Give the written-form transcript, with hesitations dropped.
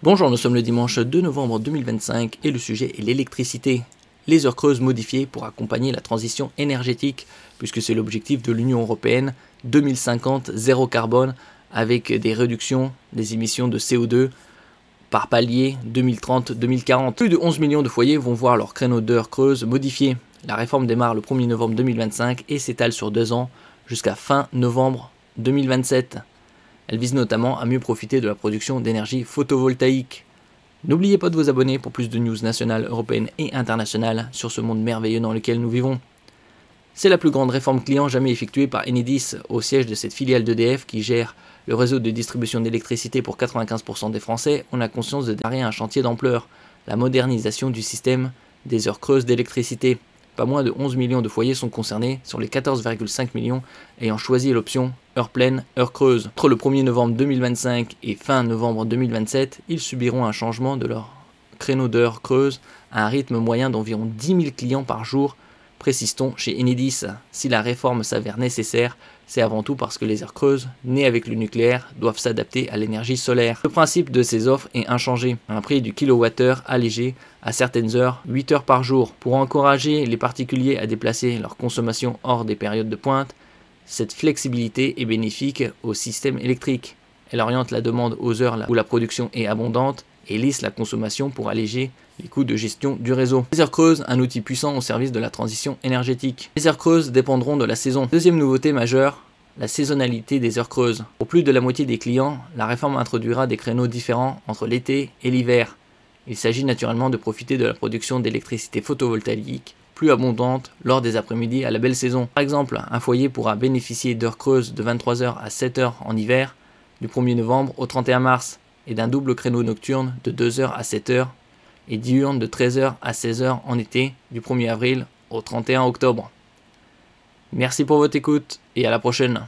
Bonjour, nous sommes le dimanche 2 novembre 2025 et le sujet est l'électricité. Les heures creuses modifiées pour accompagner la transition énergétique, puisque c'est l'objectif de l'Union Européenne 2050 zéro carbone avec des réductions des émissions de CO2 par palier 2030-2040. Plus de 11 millions de foyers vont voir leur créneau d'heures creuses modifié. La réforme démarre le 1er novembre 2025 et s'étale sur 2 ans jusqu'à fin novembre 2027. Elle vise notamment à mieux profiter de la production d'énergie photovoltaïque. N'oubliez pas de vous abonner pour plus de news nationales, européennes et internationales sur ce monde merveilleux dans lequel nous vivons. C'est la plus grande réforme client jamais effectuée par Enedis au siège de cette filiale d'EDF qui gère le réseau de distribution d'électricité pour 95% des Français. On a conscience de démarrer un chantier d'ampleur, la modernisation du système des heures creuses d'électricité. Pas moins de 11 millions de foyers sont concernés sur les 14,5 millions ayant choisi l'option heure pleine, heure creuse. Entre le 1er novembre 2025 et fin novembre 2027, ils subiront un changement de leur créneau d'heure creuse à un rythme moyen d'environ 10 000 clients par jour, précise-t-on chez Enedis. Si la réforme s'avère nécessaire, c'est avant tout parce que les heures creuses, nées avec le nucléaire, doivent s'adapter à l'énergie solaire. Le principe de ces offres est inchangé, un prix du kilowattheure allégé à certaines heures, 8 heures par jour. Pour encourager les particuliers à déplacer leur consommation hors des périodes de pointe, cette flexibilité est bénéfique au système électrique. Elle oriente la demande aux heures où la production est abondante et lisse la consommation pour alléger les coûts de gestion du réseau. Les heures creuses, un outil puissant au service de la transition énergétique. Les heures creuses dépendront de la saison. Deuxième nouveauté majeure, la saisonnalité des heures creuses. Pour plus de la moitié des clients, la réforme introduira des créneaux différents entre l'été et l'hiver. Il s'agit naturellement de profiter de la production d'électricité photovoltaïque plus abondante lors des après-midi à la belle saison. Par exemple, un foyer pourra bénéficier d'heures creuses de 23h à 7h en hiver, du 1er novembre au 31 mars, et d'un double créneau nocturne de 2h à 7h et diurne de 13h à 16h en été, du 1er avril au 31 octobre. Merci pour votre écoute et à la prochaine.